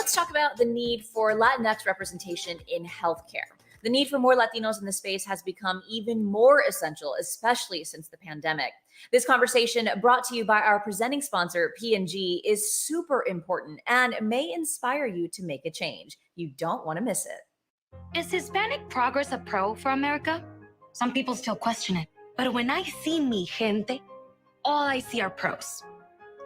let's talk about the need for Latinx representation in healthcare. The need for more Latinos in the space has become even more essential, especially since the pandemic. This conversation, brought to you by our presenting sponsor, P&G, is super important and may inspire you to make a change. You don't want to miss it. Is Hispanic progress a pro for America? Some people still question it. But when I see mi gente, all I see are pros.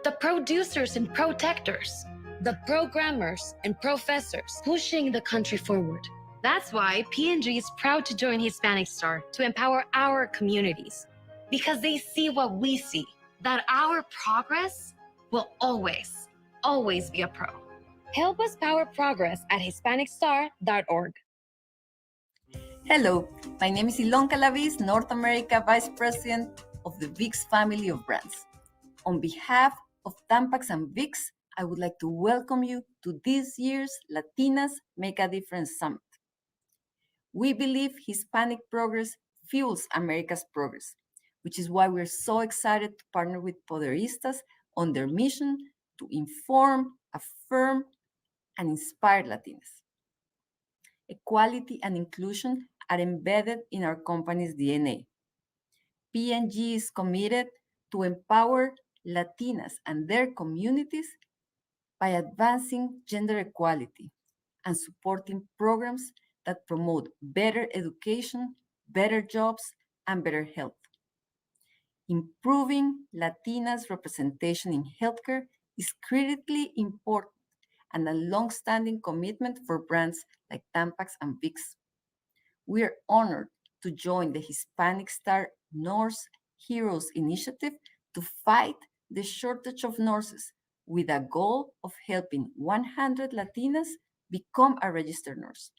The producers and protectors, the programmers and professors pushing the country forward. That's why P&G is proud to join Hispanic Star to empower our communities, because they see what we see, that our progress will always, always be a pro. Help us power progress at hispanicstar.org. Hello, my name is Ilonka Laviz, North America Vice President of the Vicks family of brands. On behalf of Tampax and Vicks, I would like to welcome you to this year's Latinas Make a Difference Summit. We believe Hispanic progress fuels America's progress, which is why we're so excited to partner with Poderistas on their mission to inform, affirm, and inspire Latinas. Equality and inclusion are embedded in our company's DNA. P&G is committed to empower Latinas and their communities by advancing gender equality and supporting programs that promote better education, better jobs, and better health. Improving Latinas' representation in healthcare is critically important and a long-standing commitment for brands like Tampax and Vicks. We are honored to join the Hispanic Star Nurse Heroes Initiative to fight the shortage of nurses with a goal of helping 100 Latinas become a registered nurse.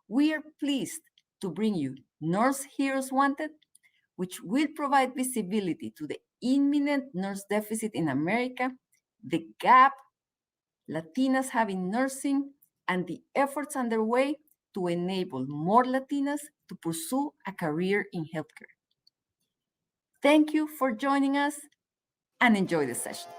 We are pleased to bring you Nurse Heroes Wanted, which will provide visibility to the imminent nurse deficit in America, the gap Latinas have in nursing, and the efforts underway to enable more Latinas to pursue a career in healthcare. Thank you for joining us and enjoy the session.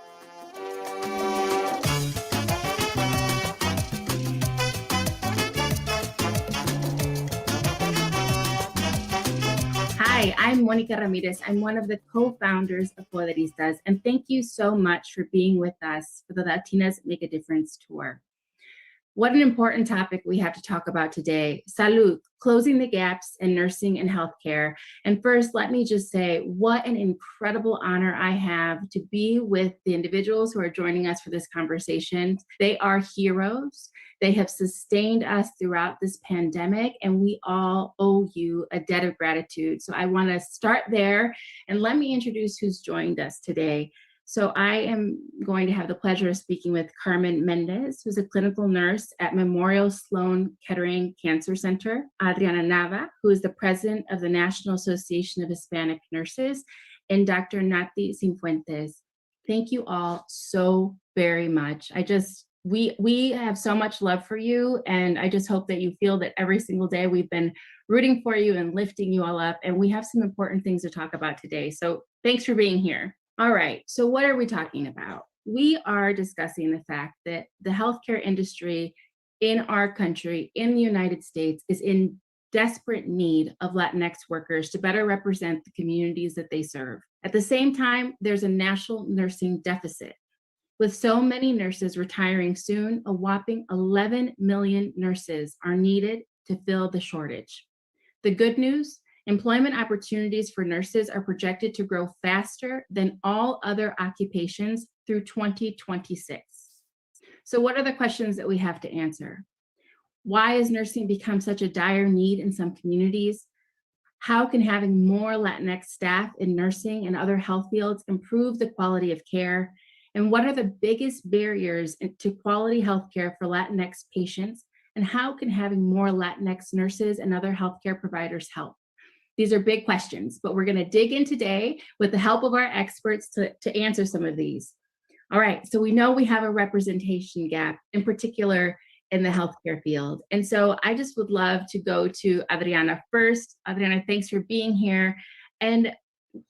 Hi, I'm Mónica Ramírez. I'm one of the co-founders of Poderistas, and thank you so much for being with us for the Latinas Make a Difference tour. What an important topic we have to talk about today. Salud, closing the gaps in nursing and healthcare. And first, let me just say what an incredible honor I have to be with the individuals who are joining us for this conversation. They are heroes. They have sustained us throughout this pandemic, and we all owe you a debt of gratitude. So I want to start there, and let me introduce who's joined us today. So I am going to have the pleasure of speaking with Carmen Mendez, who's a clinical nurse at Memorial Sloan Kettering Cancer Center, Adrianna Nava, who is the president of the National Association of Hispanic Nurses, and Dr. Naty Cifuentes. Thank you all so very much. We have so much love for you, and I just hope that you feel that every single day we've been rooting for you and lifting you all up, and we have some important things to talk about today. So thanks for being here. All right, so what are we talking about? We are discussing the fact that the healthcare industry in our country, in the United States, is in desperate need of Latinx workers to better represent the communities that they serve. At the same time, there's a national nursing deficit. With so many nurses retiring soon, a whopping 11 million nurses are needed to fill the shortage. The good news, employment opportunities for nurses are projected to grow faster than all other occupations through 2026. So what are the questions that we have to answer? Why has nursing become such a dire need in some communities? How can having more Latinx staff in nursing and other health fields improve the quality of care? And what are the biggest barriers to quality healthcare for Latinx patients? And how can having more Latinx nurses and other healthcare providers help? These are big questions, but we're going to dig in today with the help of our experts to answer some of these. All right, so we know we have a representation gap, in particular in the healthcare field. And so I just would love to go to Adrianna first. Adrianna, thanks for being here. And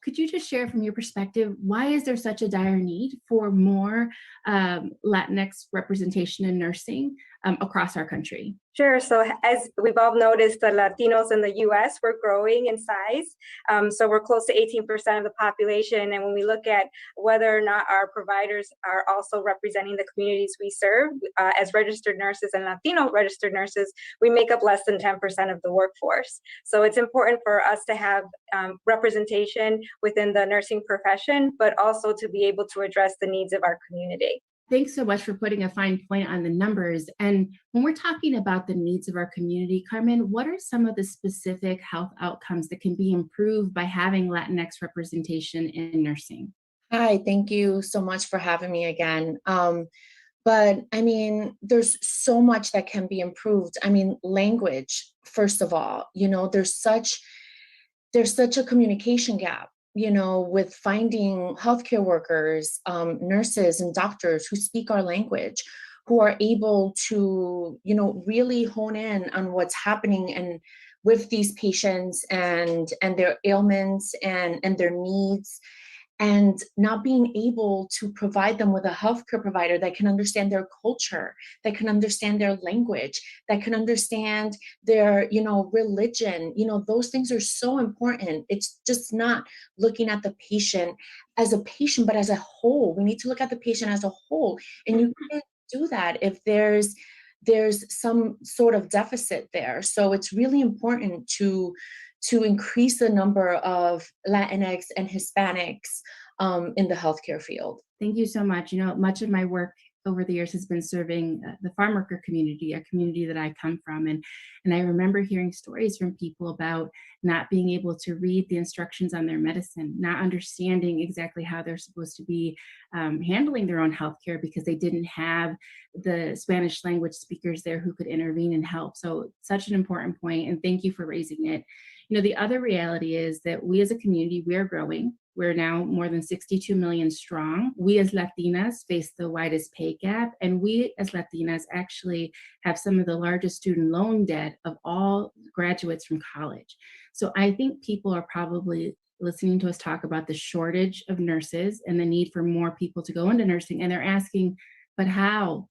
could you just share from your perspective, why is there such a dire need for more Latinx representation in nursing across our country? Sure. So as we've all noticed, the Latinos in the U.S. we're growing in size. So we're close to 18% of the population. And when we look at whether or not our providers are also representing the communities we serve, as registered nurses and Latino registered nurses, we make up less than 10% of the workforce. So it's important for us to have representation within the nursing profession, but also to be able to address the needs of our community. Thanks so much for putting a fine point on the numbers. And when we're talking about the needs of our community, Carmen, what are some of the specific health outcomes that can be improved by having Latinx representation in nursing? Hi, thank you so much for having me again. But I mean, there's so much that can be improved. I mean, language, first of all, there's such a communication gap, with finding healthcare workers, nurses and doctors who speak our language, who are able to, really hone in on what's happening and with these patients and their ailments and their needs, and not being able to provide them with a healthcare provider that can understand their culture, that can understand their language, that can understand their, religion. Those things are so important. It's just not looking at the patient as a patient, but as a whole. We need to look at the patient as a whole. And you can't do that if there's some sort of deficit there. So it's really important to increase the number of Latinx and Hispanics in the healthcare field. Thank you so much. Much of my work over the years has been serving the farm worker community, a community that I come from. And I remember hearing stories from people about not being able to read the instructions on their medicine, not understanding exactly how they're supposed to be handling their own healthcare because they didn't have the Spanish language speakers there who could intervene and help. So such an important point, and thank you for raising it. The other reality is that we as a community, we are growing. We're now more than 62 million strong. We as Latinas face the widest pay gap, and we as Latinas actually have some of the largest student loan debt of all graduates from college. So I think people are probably listening to us talk about the shortage of nurses and the need for more people to go into nursing, and they're asking, but how?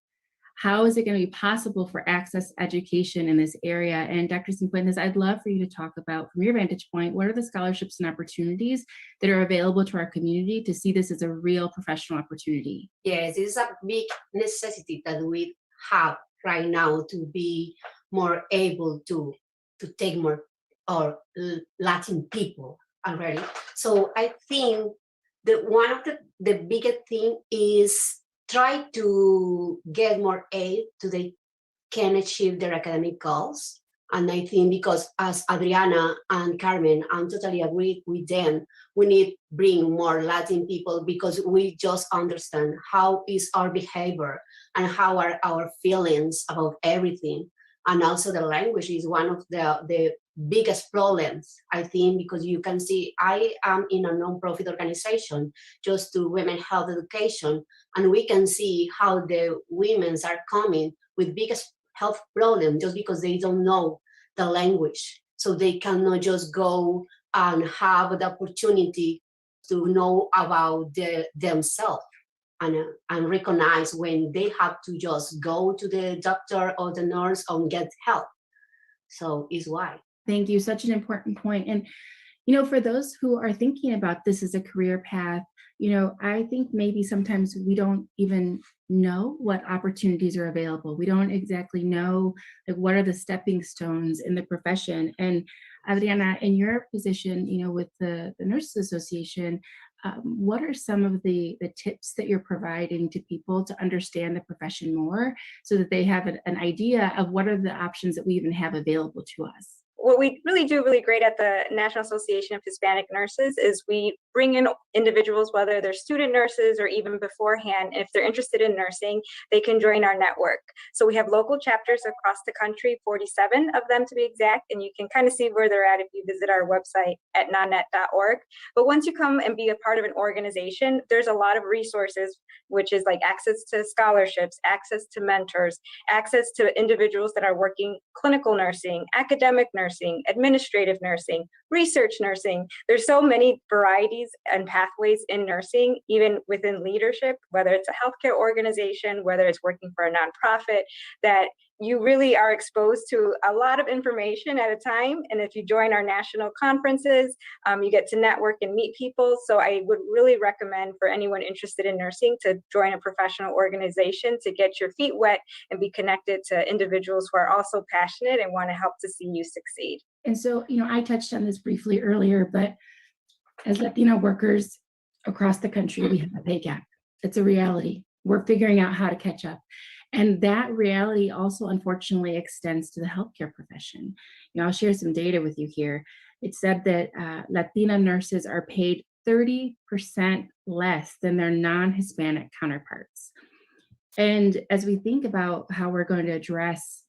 How is it going to be possible for access education in this area? And Dr. Cifuentes, I'd love for you to talk about, from your vantage point, what are the scholarships and opportunities that are available to our community to see this as a real professional opportunity? Yes, it's a big necessity that we have right now to be more able to take more Latin people already. So I think that one of the biggest thing is try to get more aid so they can achieve their academic goals. And I think because as Adrianna and Carmen, I'm totally agree with them, we need to bring more Latin people because we just understand how is our behavior and how are our feelings about everything. And also the language is one of the biggest problems, I think, because you can see I am in a non-profit organization just to women health education, and we can see how the women are coming with biggest health problem just because they don't know the language. So they cannot just go and have the opportunity to know about themselves and recognize when they have to just go to the doctor or the nurse and get help. So is why. Thank you. Such an important point. And, for those who are thinking about this as a career path, I think maybe sometimes we don't even know what opportunities are available. We don't exactly know what are the stepping stones in the profession. And Adrianna, in your position, with the Nurses Association, what are some of the tips that you're providing to people to understand the profession more so that they have an idea of what are the options that we even have available to us? What we really do really great at the National Association of Hispanic Nurses is we bring in individuals, whether they're student nurses or even beforehand. If they're interested in nursing, they can join our network. So we have local chapters across the country, 47 of them to be exact, and you can kind of see where they're at if you visit our website at nanet.org. But once you come and be a part of an organization, there's a lot of resources, which is like access to scholarships, access to mentors, access to individuals that are working clinical nursing, academic nursing, administrative nursing, research nursing. There's so many varieties and pathways in nursing, even within leadership, whether it's a healthcare organization, whether it's working for a nonprofit, that you really are exposed to a lot of information at a time. And if you join our national conferences, you get to network and meet people. So I would really recommend for anyone interested in nursing to join a professional organization to get your feet wet and be connected to individuals who are also passionate and want to help to see you succeed. And so, I touched on this briefly earlier, but as Latino workers across the country, we have a pay gap. It's a reality. We're figuring out how to catch up. And that reality also, unfortunately, extends to the healthcare profession. I'll share some data with you here. It said that Latina nurses are paid 30% less than their non-Hispanic counterparts. And as we think about how we're going to address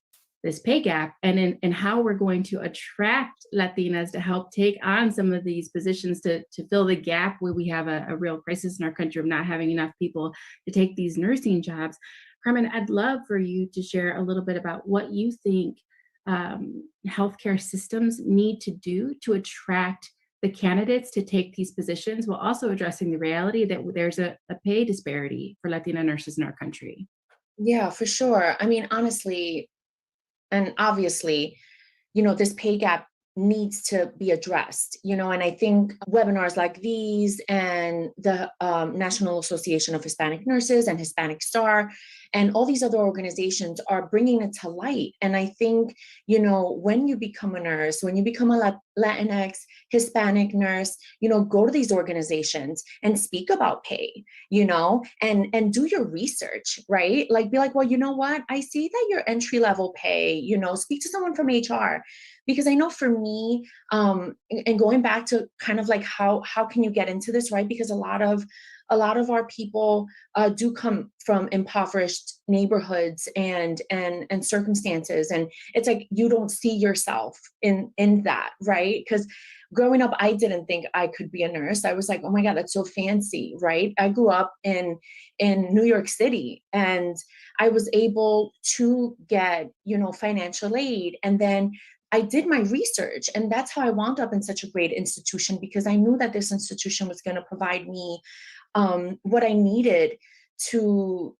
this pay gap and how we're going to attract Latinas to help take on some of these positions to fill the gap where we have a real crisis in our country of not having enough people to take these nursing jobs, Carmen, I'd love for you to share a little bit about what you think healthcare systems need to do to attract the candidates to take these positions, while also addressing the reality that there's a pay disparity for Latina nurses in our country. Yeah, for sure. I mean, honestly, and obviously, this pay gap needs to be addressed, and I think webinars like these and the National Association of Hispanic Nurses and Hispanic Star and all these other organizations are bringing it to light. And I think, when you become a nurse, when you become a Latinx, Hispanic nurse, go to these organizations and speak about pay, and do your research, right? Like, be like, well, you know what? I see that your entry level pay, speak to someone from HR. Because I know for me, and going back to kind of like how can you get into this, right? Because a lot of our people do come from impoverished neighborhoods and circumstances, and it's like you don't see yourself in that, right? Because growing up, I didn't think I could be a nurse. I was like, oh my God, that's so fancy, right? I grew up in New York City, and I was able to get financial aid, and then I did my research, and that's how I wound up in such a great institution, because I knew that this institution was going to provide me what I needed to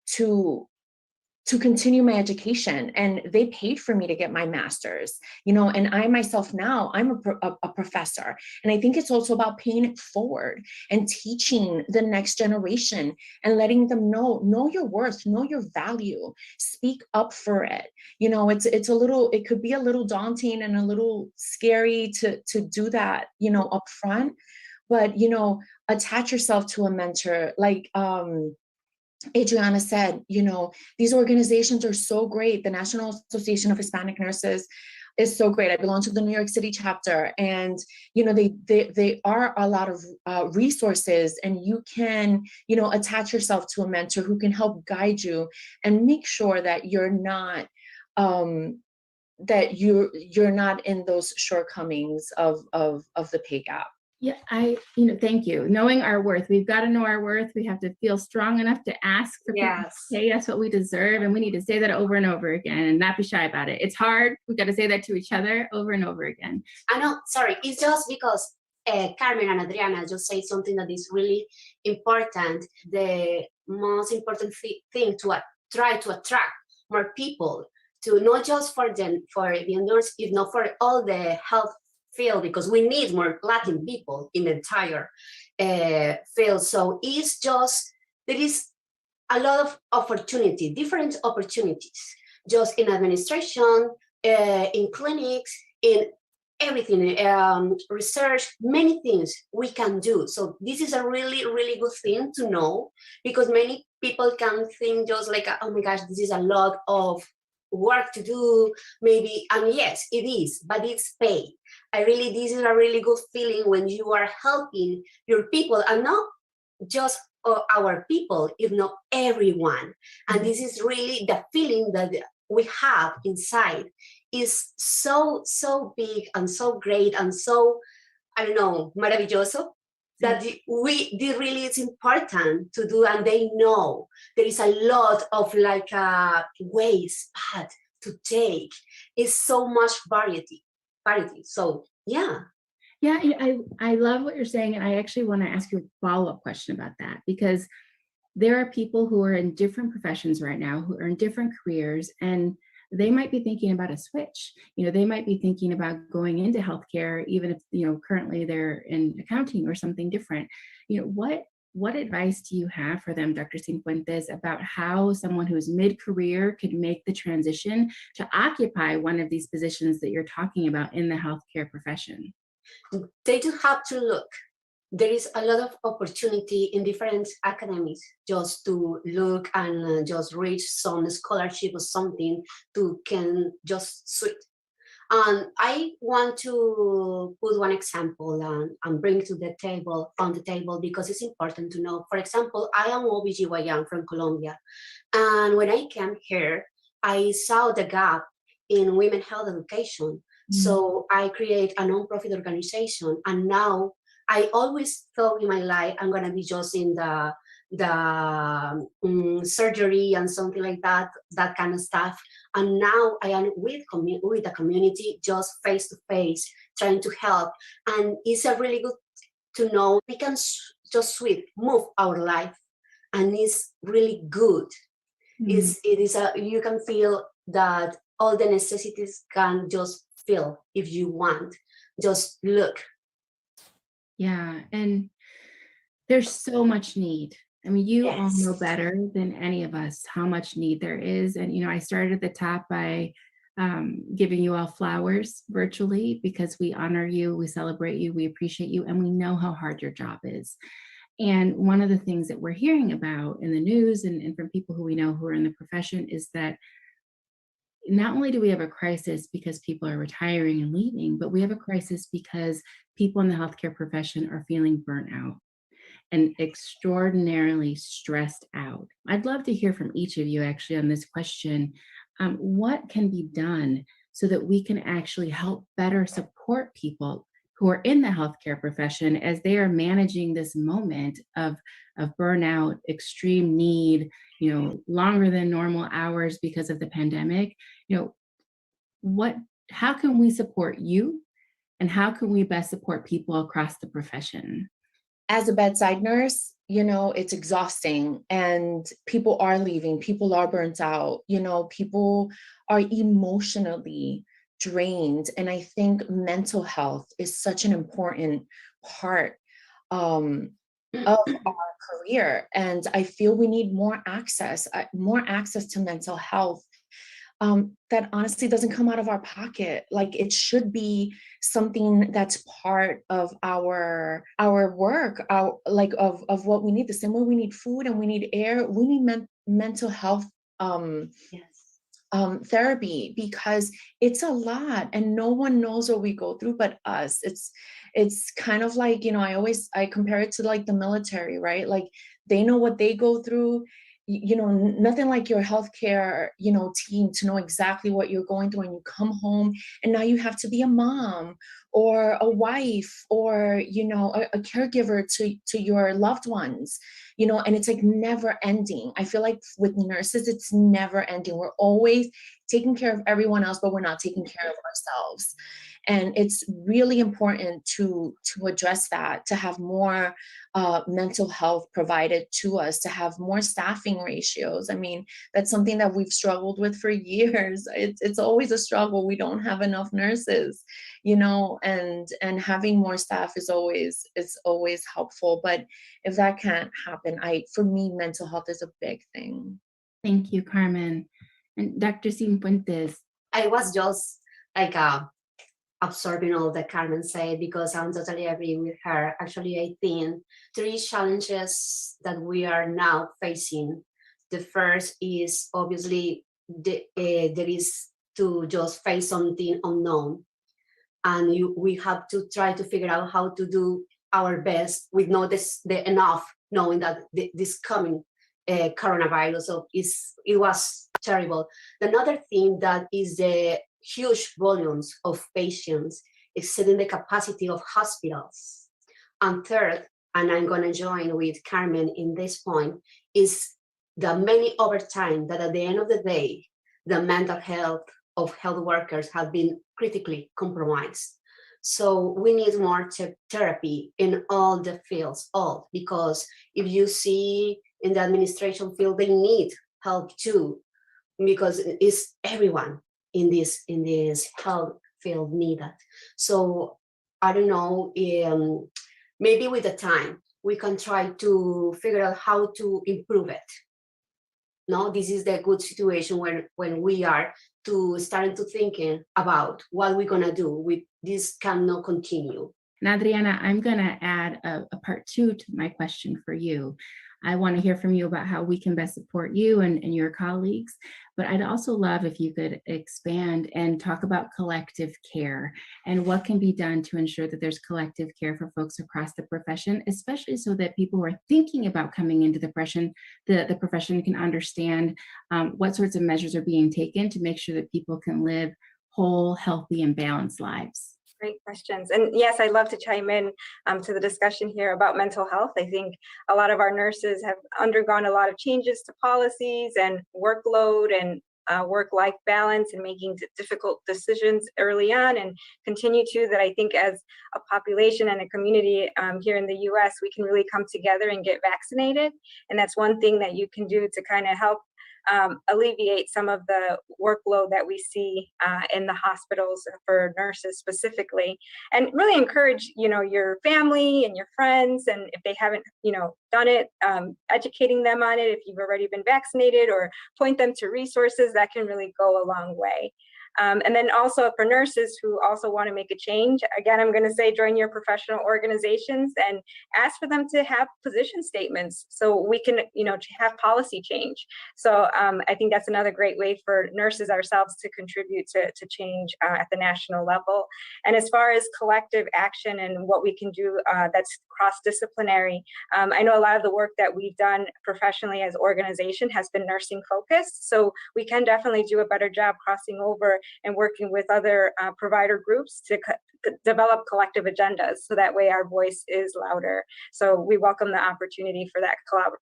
continue my education, and they paid for me to get my master's, and I myself now, I'm a professor. And I think it's also about paying it forward and teaching the next generation and letting them know your worth, know your value, speak up for it. It could be a little daunting and a little scary to do that, up front, but, attach yourself to a mentor. Like, Adrianna said, these organizations are so great. The National Association of Hispanic Nurses is so great. I belong to the New York City chapter, and they are a lot of resources, and you can attach yourself to a mentor who can help guide you and make sure that you're not you're not in those shortcomings of the pay gap. Yeah, thank you. Knowing our worth, we've got to know our worth. We have to feel strong enough to ask for people to pay us what we deserve. And we need to say that over and over again and not be shy about it. It's hard. We've got to say that to each other over and over again. I know, sorry, it's just because Carmen and Adrianna just say something that is really important. The most important thing to try to attract more people, to not just for the nurse, if not for all the health field, because we need more Latin people in the entire field. So it's just, there is a lot of opportunity, different opportunities, just in administration, in clinics, in everything, research, many things we can do. So this is a really, really good thing to know, because many people can think just like, oh my gosh, this is a lot of work to do, maybe, and yes, it is, but it's paid. This is a really good feeling when you are helping your people, and not just our people, if not everyone. And this is really the feeling that we have inside is so big and so great and so, I don't know, maravilloso, that really is important to do. And they know there is a lot of like ways, path to take. It's so much variety. So yeah. Yeah, I love what you're saying. And I actually want to ask you a follow-up question about that, because there are people who are in different professions right now, who are in different careers, and they might be thinking about a switch. They might be thinking about going into healthcare, even if, currently they're in accounting or something different. What advice do you have for them, Dr. Cifuentes, about how someone who's mid-career could make the transition to occupy one of these positions that you're talking about in the healthcare profession? They do have to look. There is a lot of opportunity in different academies just to look and just reach some scholarship or something to can just switch. And I want to put one example and bring to the table on the table because it's important to know. For example, I am OBGYN from Colombia, and when I came here, I saw the gap in women health education. So I create a non-profit organization, and now I always thought in my life I'm gonna be just in the surgery and something like that kind of stuff. And now I am with the community, just face to face, trying to help. And it's a really good to know we can just move our life, and it's really good. You can feel that all the necessities can just fill if you want. Just look. Yeah, and there's so much need. I mean, you all Yes. know better than any of us how much need there is. And, I started at the top by giving you all flowers virtually because we honor you, we celebrate you, we appreciate you, and we know how hard your job is. And one of the things that we're hearing about in the news and from people who we know who are in the profession is that not only do we have a crisis because people are retiring and leaving, but we have a crisis because people in the healthcare profession are feeling burnt out and extraordinarily stressed out. I'd love to hear from each of you actually on this question. What can be done so that we can actually help better support people who are in the healthcare profession as they are managing this moment of burnout, extreme need, longer than normal hours because of the pandemic? How can we support you, and how can we best support people across the profession? As a bedside nurse, it's exhausting, and people are leaving, people are burnt out, people are emotionally drained. And I think mental health is such an important part of our career. And I feel we need more access to mental health that honestly doesn't come out of our pocket. Like, it should be something that's part of our work, of what we need. The same way we need food and we need air, we need mental health therapy, because it's a lot and no one knows what we go through but us. It's kind of like, I compare it to like the military, right? Like, they know what they go through. Nothing like your healthcare, team to know exactly what you're going through, and you come home and now you have to be a mom or a wife or, a caregiver to your loved ones, and it's like never ending. I feel like with nurses, it's never ending. We're always taking care of everyone else, but we're not taking care of ourselves. And it's really important to address that, to have more mental health provided to us, to have more staffing ratios. I mean, that's something that we've struggled with for years. It's always a struggle. We don't have enough nurses, and having more staff is always helpful. But if that can't happen, for me, mental health is a big thing. Thank you, Carmen. And Dr. Cifuentes. I was just like absorbing all that Carmen said, because I'm totally agree with her. Actually, I think 3 challenges that we are now facing. The first is obviously there is to just face something unknown, and we have to try to figure out how to do our best with not the enough, knowing that this coming coronavirus. So it was terrible. Another thing that is the huge volumes of patients exceeding the capacity of hospitals. And third, and I'm going to join with Carmen in this point, is the many overtime that at the end of the day, the mental health of health workers have been critically compromised. So we need more therapy in all the fields, because if you see in the administration field, they need help too, because it's everyone in this health field need that. So I don't know, maybe with the time we can try to figure out how to improve it. No, this is the good situation when we are starting to thinking about what we're gonna do. This cannot continue. And Adrianna, I'm gonna add a part 2 to my question for you. I want to hear from you about how we can best support you and your colleagues, but I'd also love if you could expand and talk about collective care and what can be done to ensure that there's collective care for folks across the profession, especially so that people who are thinking about coming into the profession can understand what sorts of measures are being taken to make sure that people can live whole, healthy, and balanced lives. Great questions. And yes, I'd love to chime in to the discussion here about mental health. I think a lot of our nurses have undergone a lot of changes to policies and workload and work-life balance and making difficult decisions early on, and continue to, that I think as a population and a community here in the US, we can really come together and get vaccinated. And that's one thing that you can do to kind of help alleviate some of the workload that we see in the hospitals for nurses specifically, and really encourage, your family and your friends, and if they haven't, done it, educating them on it if you've already been vaccinated, or point them to resources that can really go a long way. And then also for nurses who also want to make a change, again, I'm going to say join your professional organizations and ask for them to have position statements so we can, to have policy change. So I think that's another great way for nurses ourselves to contribute to change at the national level. And as far as collective action and what we can do that's cross-disciplinary, I know a lot of the work that we've done professionally as organization has been nursing focused. So we can definitely do a better job crossing over and working with other provider groups to develop collective agendas, so that way our voice is louder. So we welcome the opportunity for that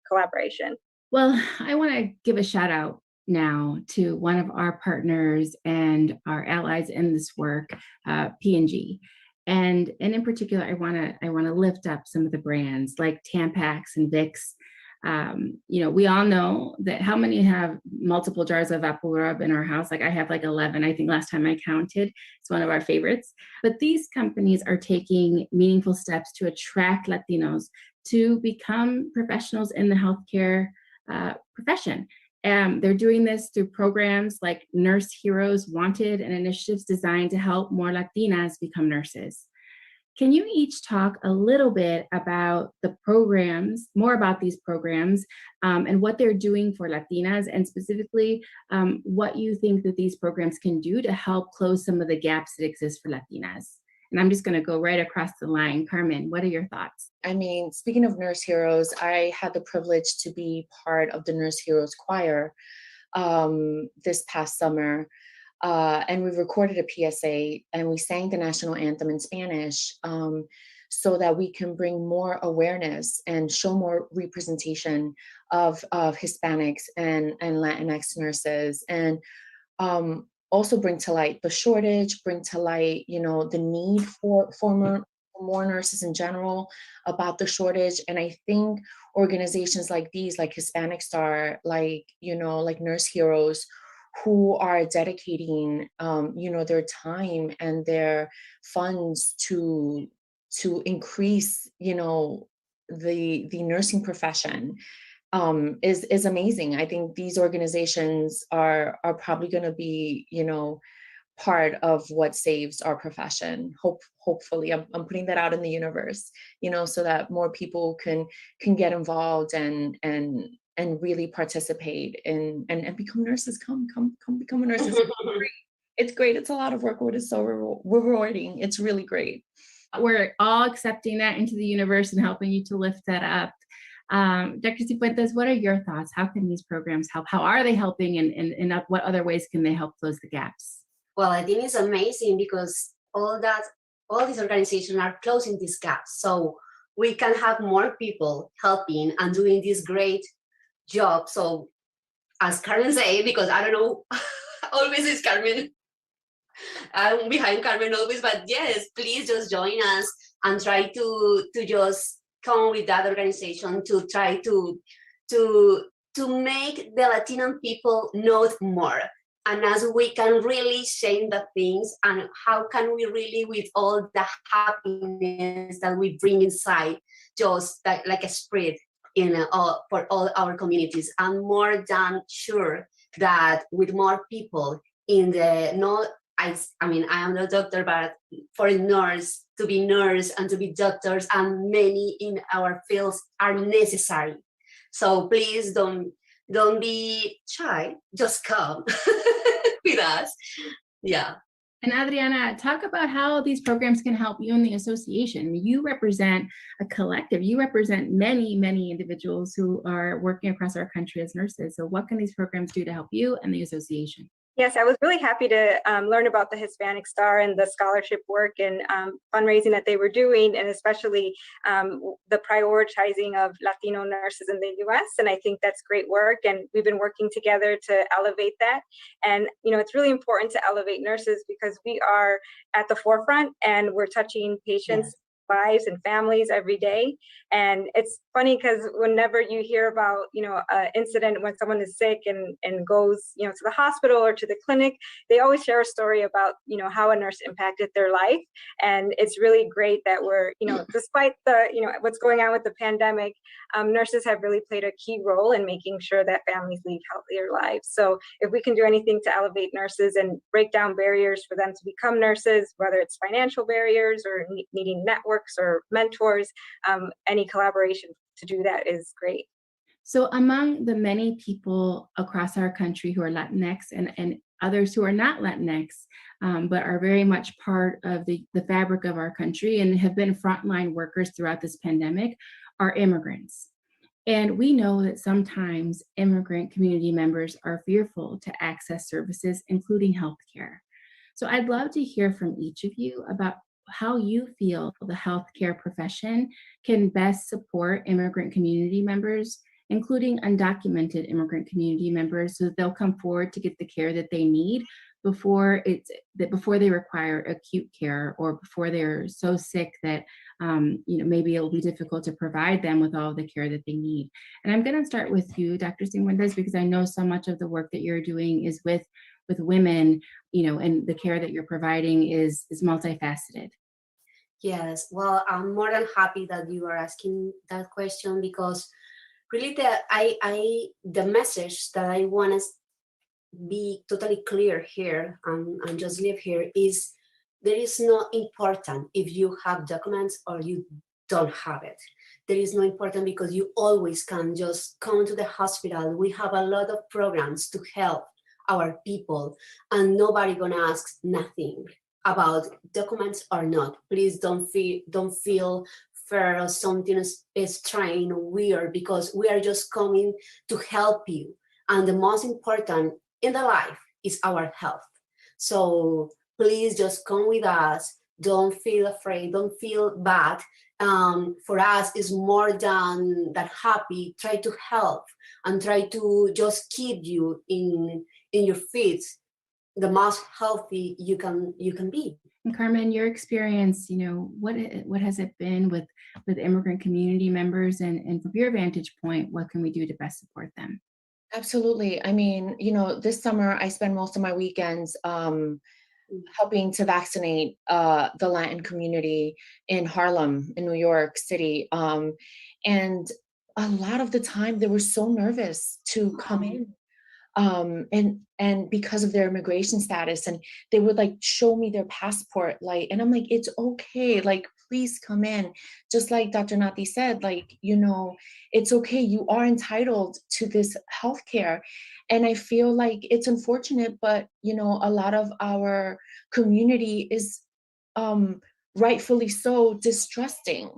collaboration. Well, I want to give a shout out now to one of our partners and our allies in this work, P&G. And in particular, I want to lift up some of the brands like Tampax and Vicks. We all know that how many have multiple jars of apple rub in our house? Like I have 11, I think last time I counted. It's one of our favorites. But these companies are taking meaningful steps to attract Latinos to become professionals in the healthcare profession. They're doing this through programs like Nurse Heroes Wanted and initiatives designed to help more Latinas become nurses. Can you each talk a little bit about the programs, more about these programs, and what they're doing for Latinas, and specifically what you think that these programs can do to help close some of the gaps that exist for Latinas? And I'm just going to go right across the line. Carmen, what are your thoughts? I mean, speaking of Nurse Heroes, I had the privilege to be part of the Nurse Heroes choir this past summer. And we recorded a PSA and we sang the national anthem in Spanish so that we can bring more awareness and show more representation of Hispanics and Latinx nurses, and also bring to light the shortage, bring to light, the need for more nurses in general, about the shortage. And I think organizations like these, like Hispanic Star, like Nurse Heroes, who are dedicating, their time and their funds to increase, the nursing profession, is amazing. I think these organizations are probably going to be, part of what saves our profession. Hopefully, I'm putting that out in the universe, so that more people can get involved and really participate and become nurses. Come become a nurse. It's great. It's a lot of work, but it's so rewarding. It's really great. We're all accepting that into the universe and helping you to lift that up. Dr. Cifuentes, what are your thoughts? How can these programs help? How are they helping, and what other ways can they help close the gaps? Well, I think it's amazing because all these organizations are closing these gaps. So we can have more people helping and doing this great job. So as Carmen said, because I don't know, always is Carmen. I'm behind Carmen always, but yes, please just join us and try to just come with that organization to try to make the Latino people know more. And as we can really change the things, and how can we really, with all the happiness that we bring inside, just like a spread for all our communities. I'm more than sure that with more people in the no, I mean I am not a doctor, but for a nurse to be nurse and to be doctors, and many in our fields are necessary. So please don't be shy. Just come with us. Yeah. And Adrianna, talk about how these programs can help you in the association. You represent a collective. You represent many, many individuals who are working across our country as nurses. So what can these programs do to help you and the association? Yes, I was really happy to learn about the Hispanic Star and the scholarship work and fundraising that they were doing, and especially the prioritizing of Latino nurses in the US. And I think that's great work. And we've been working together to elevate that. And, you know, it's really important to elevate nurses because we are at the forefront and we're touching patients' lives and families every day. And it's funny because whenever you hear about, you know, an incident when someone is sick and goes, you know, to the hospital or to the clinic, they always share a story about, you know, how a nurse impacted their life. And it's really great that we're, you know, despite the, you know, what's going on with the pandemic, nurses have really played a key role in making sure that families lead healthier lives. So if we can do anything to elevate nurses and break down barriers for them to become nurses, whether it's financial barriers or needing networks or mentors, any collaboration to do that is great. So among the many people across our country who are Latinx and others who are not Latinx, but are very much part of the fabric of our country and have been frontline workers throughout this pandemic, are immigrants. And we know that sometimes immigrant community members are fearful to access services, including healthcare. So I'd love to hear from each of you about how you feel the healthcare profession can best support immigrant community members, including undocumented immigrant community members, so they'll come forward to get the care that they need before they require acute care or before they're so sick that you know, maybe it'll be difficult to provide them with all the care that they need. And I'm going to start with you, Dr. Cifuentes, because I know so much of the work that you're doing is with women, you know, and the care that you're providing is multifaceted. Yes, well, I'm more than happy that you are asking that question, because really the message that I want to be totally clear here and just live here is there is no important if you have documents or you don't have it. There is no important because you always can just come to the hospital. We have a lot of programs to help our people and nobody gonna ask nothing about documents or not. Please don't feel fear or something is strange or weird, because we are just coming to help you. And the most important in the life is our health. So please just come with us. Don't feel afraid, don't feel bad. For us, it's more than that happy. Try to help and try to just keep you in your feet, the most healthy you can be. And Carmen, your experience, you know, what has it been with immigrant community members, and from your vantage point, what can we do to best support them? Absolutely. I mean, you know, this summer I spend most of my weekends helping to vaccinate the Latin community in Harlem, in New York City. And a lot of the time they were so nervous to come in. And because of their immigration status, and they would like show me their passport, like, and I'm like, it's okay, like, please come in. Just like Dr. Naty said, like, you know, it's okay, you are entitled to this healthcare. And I feel like it's unfortunate, but you know, a lot of our community is rightfully so distrusting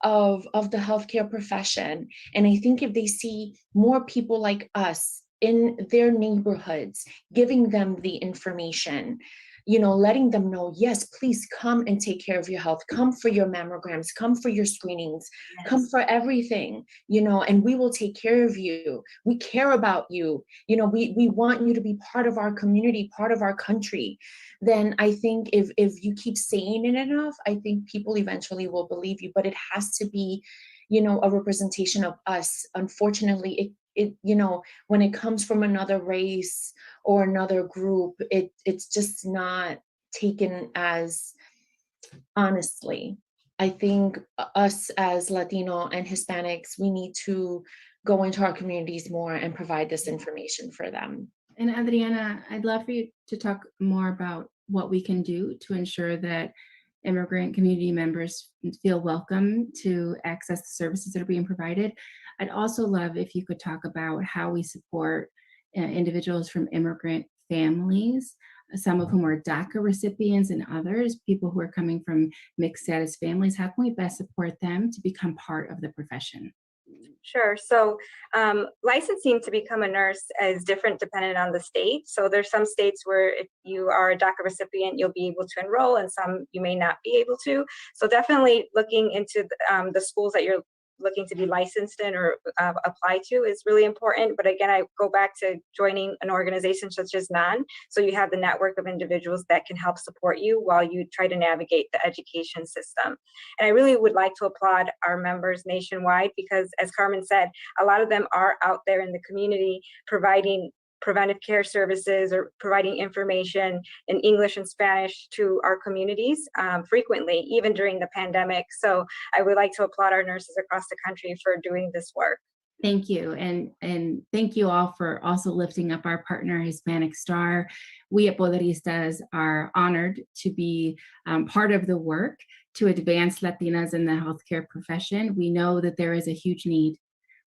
of the healthcare profession. And I think if they see more people like us in their neighborhoods, giving them the information, letting them know, yes, please come and take care of your health. Come for your mammograms, come for your screenings, come for everything, and we will take care of you. We care about you. We want you to be part of our community, part of our country. Then I think if you keep saying it enough, I think people eventually will believe you, but it has to be, a representation of us. Unfortunately, it when it comes from another race or another group, it's just not taken as honestly. I think us as Latino and Hispanics, we need to go into our communities more and provide this information for them. And Adrianna, I'd love for you to talk more about what we can do to ensure that immigrant community members feel welcome to access the services that are being provided. I'd also love if you could talk about how we support individuals from immigrant families, some of whom are DACA recipients and others, people who are coming from mixed status families. How can we best support them to become part of the profession? Sure. So licensing to become a nurse is different depending on the state. So there's some states where if you are a DACA recipient, you'll be able to enroll, and some you may not be able to. So definitely looking into the schools that you're looking to be licensed in or apply to is really important. But again, I go back to joining an organization such as NAN. So you have the network of individuals that can help support you while you try to navigate the education system. And I really would like to applaud our members nationwide because, as Carmen said, a lot of them are out there in the community providing preventive care services or providing information in English and Spanish to our communities frequently, even during the pandemic. So I would like to applaud our nurses across the country for doing this work. Thank you. And thank you all for also lifting up our partner, Hispanic Star. We at Poderistas are honored to be part of the work to advance Latinas in the healthcare profession. We know that there is a huge need.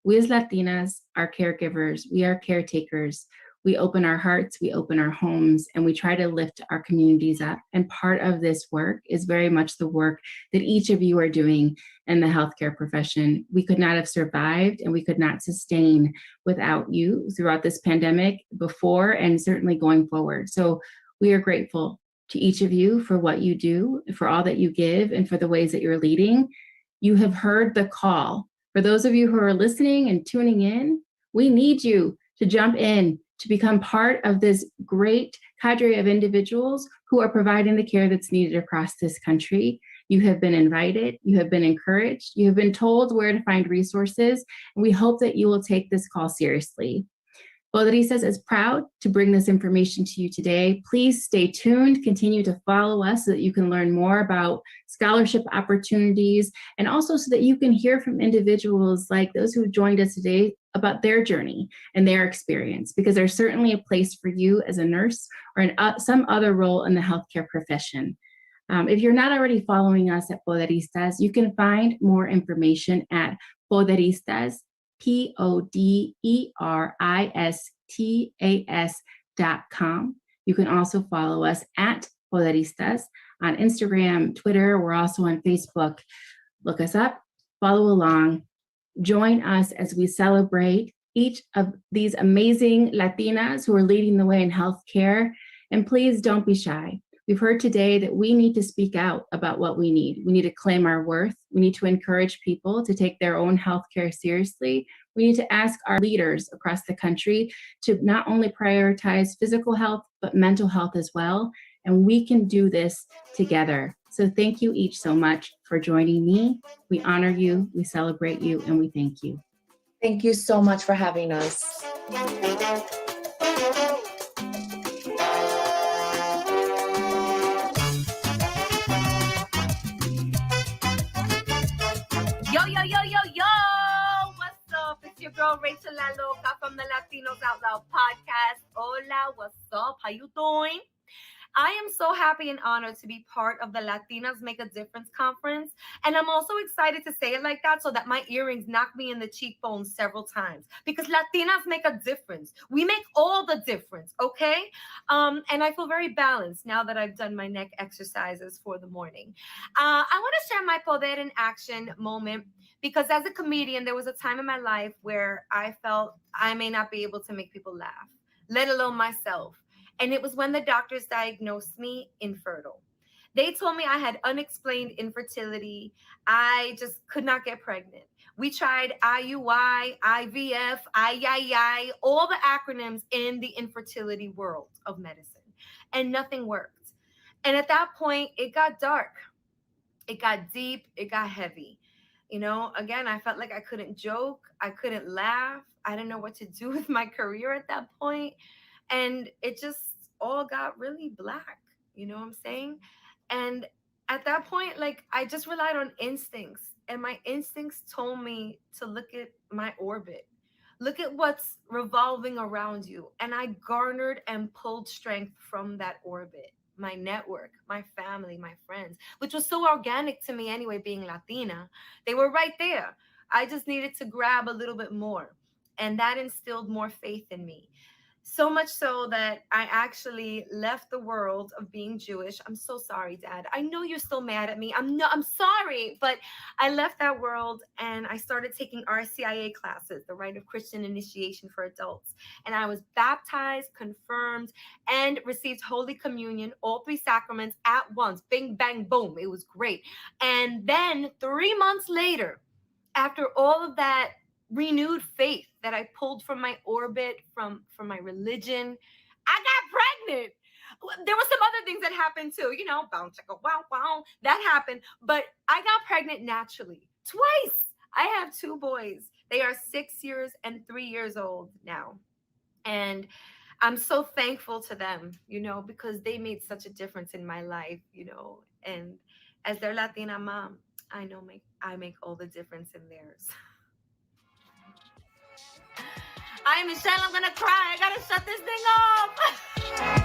We as Latinas are caregivers, we are caretakers. We open our hearts, we open our homes, and we try to lift our communities up. And part of this work is very much the work that each of you are doing in the healthcare profession. We could not have survived and we could not sustain without you throughout this pandemic, before and certainly going forward. So we are grateful to each of you for what you do, for all that you give, and for the ways that you're leading. You have heard the call. For those of you who are listening and tuning in, we need you to jump in, to become part of this great cadre of individuals who are providing the care that's needed across this country. You have been invited, you have been encouraged, you have been told where to find resources, and we hope that you will take this call seriously. Poderistas is proud to bring this information to you today. Please stay tuned, continue to follow us so that you can learn more about scholarship opportunities, and also so that you can hear from individuals like those who joined us today about their journey and their experience, because there's certainly a place for you as a nurse or in some other role in the healthcare profession. If you're not already following us at Poderistas, you can find more information at Poderistas, Poderistas.com. You can also follow us at Poderistas on Instagram, Twitter. We're also on Facebook. Look us up, follow along, join us as we celebrate each of these amazing Latinas who are leading the way in healthcare. And please don't be shy. We've heard today that we need to speak out about what we need. We need to claim our worth. We need to encourage people to take their own healthcare seriously. We need to ask our leaders across the country to not only prioritize physical health, but mental health as well. And we can do this together. So thank you each so much for joining me. We honor you, we celebrate you, and we thank you. Thank you so much for having us. What's up? It's your girl Rachel La Loca from the Latinos Out Loud podcast. Hola, what's up? How you doing? I am so happy and honored to be part of the Latinas Make a Difference conference. And I'm also excited to say it like that so that my earrings knock me in the cheekbone several times, because Latinas make a difference. We make all the difference, okay? And I feel very balanced now that I've done my neck exercises for the morning. I want to share my Poder in Action moment, because as a comedian, there was a time in my life where I felt I may not be able to make people laugh, let alone myself. And it was when the doctors diagnosed me infertile. They told me I had unexplained infertility. I just could not get pregnant. We tried IUI, IVF, III, all the acronyms in the infertility world of medicine, and nothing worked. And at that point, it got dark. It got deep. It got heavy. You know, again, I felt like I couldn't joke. I couldn't laugh. I didn't know what to do with my career at that point. And it just all got really black. You know what I'm saying? And at that point, like, I just relied on instincts. And my instincts told me to look at my orbit. Look at what's revolving around you. And I garnered and pulled strength from that orbit. My network, my family, my friends, which was so organic to me anyway, being Latina. They were right there. I just needed to grab a little bit more. And that instilled more faith in me. So much so that I actually left the world of being Jewish. I'm so sorry, Dad. I know you're still mad at me. I'm sorry, but I left that world and I started taking RCIA classes, the Rite of Christian Initiation for Adults. And I was baptized, confirmed, and received Holy Communion, all three sacraments at once. Bing, bang, boom. It was great. And then 3 months later, after all of that renewed faith that I pulled from my orbit, from my religion, I got pregnant. There were some other things that happened too, you know, bounce, chicka, wow, wow, that happened. But I got pregnant naturally twice. I have 2 boys. They are 6 years and 3 years old now. And I'm so thankful to them, you know, because they made such a difference in my life, you know. And as their Latina mom, I know I make all the difference in theirs. I'm Michelle. I'm gonna cry. I gotta shut this thing off.